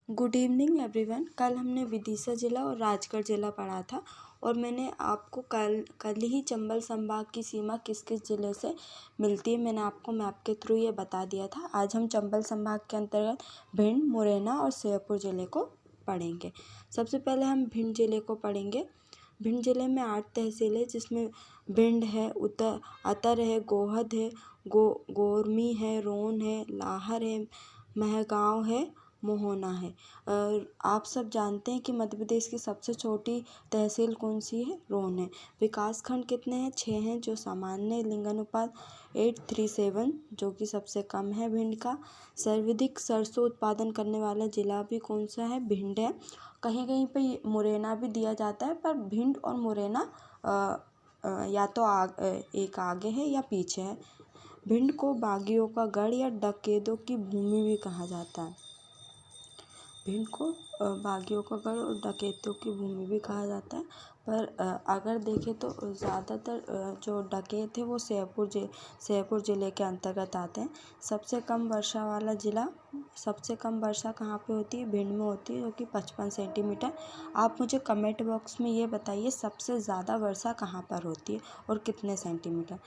Good evening everyone. कल हमने विदिशा ज़िला और राजगढ़ ज़िला पढ़ा था और मैंने आपको कल ही चंबल संभाग की सीमा किस किस ज़िले से मिलती है मैंने आपको मैप के थ्रू ये बता दिया था। आज हम चंबल संभाग के अंतर्गत भिंड, मुरैना और श्योपुर ज़िले को पढ़ेंगे। सबसे पहले हम भिंड ज़िले को पढ़ेंगे। भिंड ज़िले में 8 तहसील है, जिसमें भिंड है, अतर है, गोहद है, गोरमी है, रोन है, लाहर है, महगांव है, मोहना है। आप सब जानते हैं कि मध्य प्रदेश की सबसे छोटी तहसील कौन सी है? रोन है। विकास खंड कितने हैं? 6 हैं, जो सामान्य लिंगानुपात 837, जो कि सबसे कम है भिंड का। सर्वाधिक सरसों उत्पादन करने वाला जिला भी कौन सा है? भिंड है। कहीं कहीं पे मुरैना भी दिया जाता है, पर भिंड और मुरैना या तो एक आगे है या पीछे है। भिंड को बागियों का गढ़ या डकैतों की भूमि भी कहा जाता है। भिंड को बागियों का गढ़ और डकैतों की भूमि भी कहा जाता है। पर अगर देखें तो ज़्यादातर जो डकैत है वो श्योपुर ज़िले के अंतर्गत आते हैं। सबसे कम वर्षा वाला ज़िला, सबसे कम वर्षा कहाँ पे होती है? भिंड में होती है, जो कि 55 सेंटीमीटर। आप मुझे कमेंट बॉक्स में ये बताइए सबसे ज़्यादा वर्षा कहाँ पर होती है और कितने सेंटीमीटर।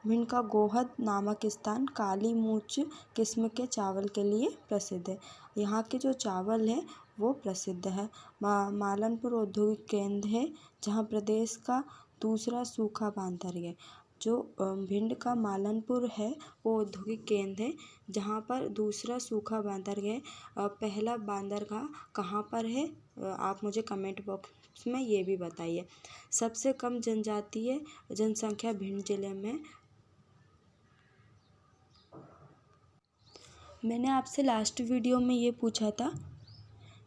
भिंड का गोहद नामक स्थान काली मूंछ किस्म के चावल के लिए प्रसिद्ध है। यहाँ के जो चावल है वो प्रसिद्ध है। मालनपुर औद्योगिक केंद्र है, जहाँ प्रदेश का दूसरा सूखा बंदरगाह। जो भिंड का मालनपुर है वो औद्योगिक केंद्र है, जहाँ पर दूसरा सूखा बंदरगाह। पहला बंदरगाह कहाँ पर है? आप मुझे कमेंट बॉक्स में ये भी बताइए। सबसे कम जनजातीय जनसंख्या भिंड जिले में। मैंने आपसे लास्ट वीडियो में ये पूछा था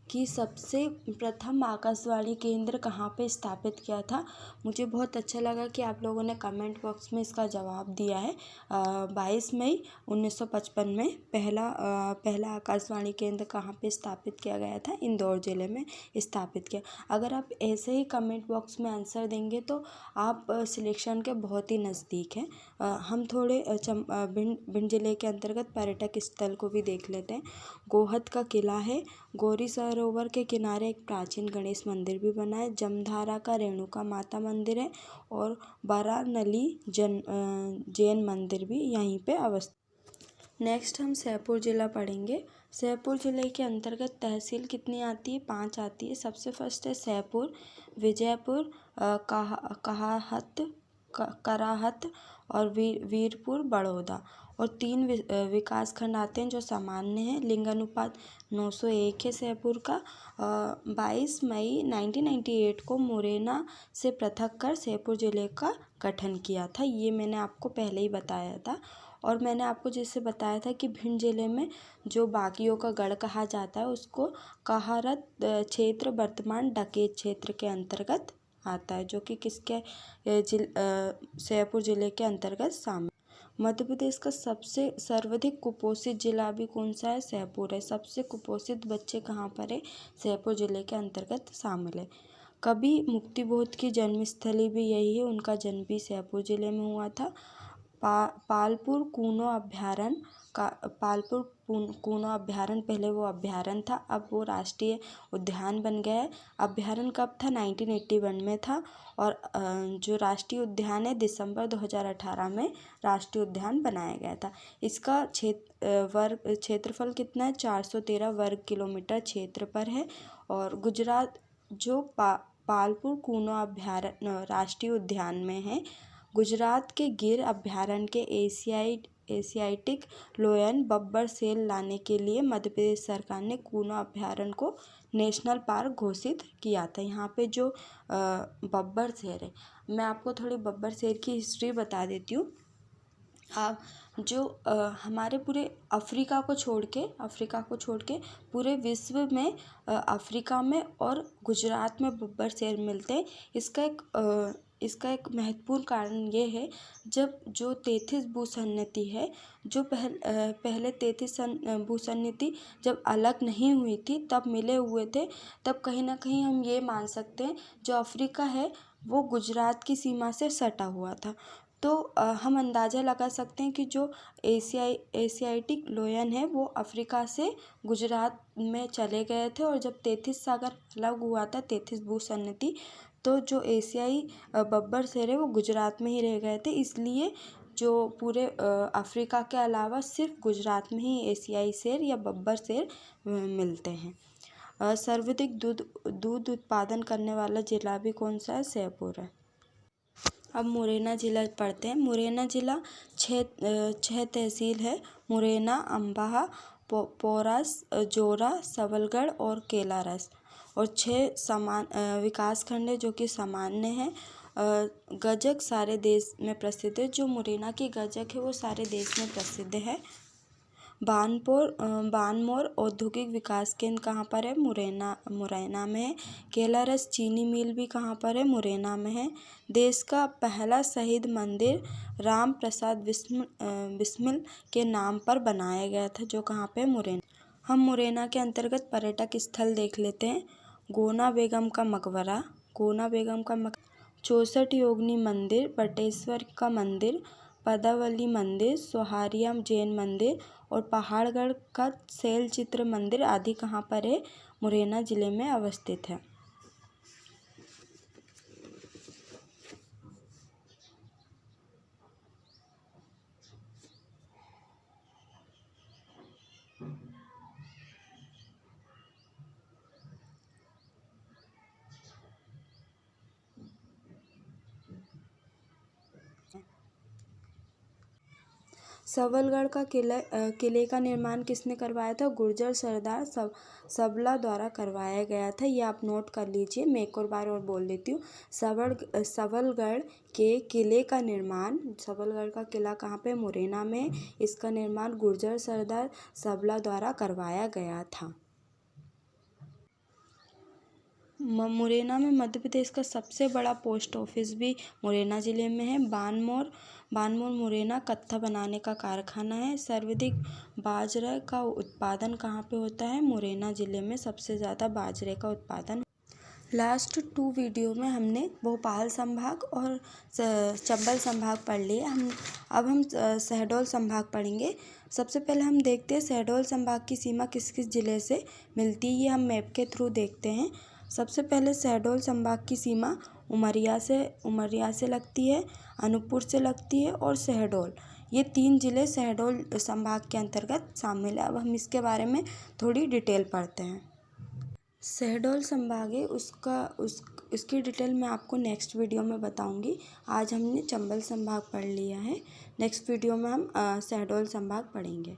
कि सबसे प्रथम आकाशवाणी केंद्र कहाँ पे स्थापित किया था। मुझे बहुत अच्छा लगा कि आप लोगों ने कमेंट बॉक्स में इसका जवाब दिया है। 22 मई 1955 में पहला आकाशवाणी केंद्र कहाँ पे स्थापित किया गया था? इंदौर ज़िले में स्थापित किया। अगर आप ऐसे ही कमेंट बॉक्स में आंसर देंगे तो आप सिलेक्शन के बहुत ही नज़दीक हैं। हम थोड़े भिंड ज़िले के अंतर्गत पर्यटक स्थल को भी देख लेते हैं। गोहद का किला है। गौरी सरोवर के किनारे एक प्राचीन गणेश मंदिर भी बना है। जमधारा का रेणुका माता मंदिर है और बारानली जैन मंदिर भी यहीं पे अवस्थित। नेक्स्ट हम श्योपुर ज़िला पढ़ेंगे। श्योपुर ज़िले के अंतर्गत तहसील कितनी आती है? 5 आती है। सबसे फर्स्ट है श्योपुर, विजयपुर, कराहत और वीरपुर, बड़ौदा। और 3 विकास खंड आते हैं जो सामान्य हैं। लिंगानुपात 901 है श्योपुर का। 22 मई 1998 को मुरैना से पृथक कर श्योपुर ज़िले का गठन किया था। ये मैंने आपको पहले ही बताया था। और मैंने आपको जैसे बताया था कि भिंड ज़िले में जो बागियों का गढ़ कहा जाता है उसको कहारत क्षेत्र वर्तमान डकैत क्षेत्र के अंतर्गत आता है, जो कि किसके श्योपुर ज़िले के अंतर्गत शामिल। मध्य प्रदेश का सबसे सर्वाधिक कुपोषित जिला भी कौन सा है? श्योपुर है। सबसे कुपोषित बच्चे कहाँ पर है? श्योपुर ज़िले के अंतर्गत शामिल है। कवि मुक्तिबोध की जन्मस्थली भी यही है, उनका जन्म भी श्योपुर ज़िले में हुआ था। पालपुर कूनो अभ्यारण्य पहले वो अभ्यारण्य था, अब वो राष्ट्रीय उद्यान बन गया है। अभ्यारण्य कब था? 1981 में था। और जो राष्ट्रीय उद्यान है दिसंबर 2018 में राष्ट्रीय उद्यान बनाया गया था। इसका क्षेत्रफल कितना है? 413 वर्ग किलोमीटर क्षेत्र पर है। और गुजरात जो पालपुर कूनो अभ्यारण्य राष्ट्रीय उद्यान में है, गुजरात के गिर अभ्यारण्य के एशियाटिक लायन बब्बर सेल लाने के लिए मध्य प्रदेश सरकार ने कूनो अभ्यारण्य को नेशनल पार्क घोषित किया था। यहाँ पे जो बब्बर शेर है, मैं आपको थोड़ी बब्बर शेर की हिस्ट्री बता देती हूँ। जो हमारे पूरे अफ्रीका को छोड़ के पूरे विश्व में अफ्रीका में और गुजरात में बब्बर शेर मिलते हैं। इसका एक महत्वपूर्ण कारण ये है, जब जो 33 भूसन्नति है, जो पहले 33 भूसन्नति जब अलग नहीं हुई थी तब मिले हुए थे, तब कहीं ना कहीं हम ये मान सकते हैं जो अफ्रीका है वो गुजरात की सीमा से सटा हुआ था। तो हम अंदाज़ा लगा सकते हैं कि जो एशियाटिक लोयन है वो अफ्रीका से गुजरात में चले गए थे, और जब तैतीस सागर अलग हुआ था, 33 भूसन्नति, तो जो एशियाई बब्बर शेर है वो गुजरात में ही रह गए थे। इसलिए जो पूरे अफ्रीका के अलावा सिर्फ गुजरात में ही एशियाई शेर या बब्बर शेर मिलते हैं। सर्वाधिक दूध उत्पादन करने वाला जिला भी कौन सा है? जयपुर है। अब मुरैना जिला पढ़ते हैं। मुरैना जिला छः तहसील है: मुरैना, अम्बाहा, पोरास, जोरा, सबलगढ़ और केलारस, और 6 समान विकास खंड है जो कि सामान्य है। गजक सारे देश में प्रसिद्ध है। जो मुरैना की गजक है वो सारे देश में प्रसिद्ध है। बानमोर औद्योगिक विकास केंद्र कहाँ पर है? मुरैना में है। केलारस चीनी मिल भी कहाँ पर है? मुरैना में है। देश का पहला शहीद मंदिर राम प्रसाद बिस्मिल के नाम पर बनाया गया था, जो कहाँ पे? मुरैना। हम मुरैना के अंतर्गत पर्यटक स्थल देख लेते हैं। गोना बेगम का मकबरा, 64 योगिनी मंदिर, बटेश्वर का मंदिर, पदावली मंदिर, सोहारिया जैन मंदिर और पहाड़गढ़ का शैल चित्र मंदिर आदि कहाँ पर है? मुरैना जिले में अवस्थित है। सबलगढ़ का किले का निर्माण किसने करवाया था? गुर्जर सरदार सबला द्वारा करवाया गया था। ये आप नोट कर लीजिए। मैं एक और बार और बोल देती हूँ। सबलगढ़ के किले का निर्माण, सबलगढ़ का किला कहाँ पे? मुरैना में। इसका निर्माण गुर्जर सरदार सबला द्वारा करवाया गया था। मुरैना में मध्य प्रदेश का सबसे बड़ा पोस्ट ऑफिस भी मुरैना ज़िले में है। बानमोर मुरैना कत्था बनाने का कारखाना है। सर्वाधिक बाजरे का उत्पादन कहाँ पे होता है? मुरैना ज़िले में सबसे ज़्यादा बाजरे का उत्पादन। लास्ट 2 वीडियो में हमने भोपाल संभाग और चंबल संभाग पढ़ लिए। अब हम शहडोल संभाग पढ़ेंगे। सबसे पहले हम देखते हैं शहडोल संभाग की सीमा किस किस ज़िले से मिलती है। ये हम मैप के थ्रू देखते हैं। सबसे पहले शहडोल संभाग की सीमा उमरिया से लगती है, अनूपपुर से लगती है और शहडोल। ये 3 ज़िले शहडोल संभाग के अंतर्गत शामिल है। अब हम इसके बारे में थोड़ी डिटेल पढ़ते हैं। शहडोल संभाग है उसकी डिटेल मैं आपको नेक्स्ट वीडियो में बताऊंगी। आज हमने चंबल संभाग पढ़ लिया है। नेक्स्ट वीडियो में हम शहडोल संभाग पढ़ेंगे।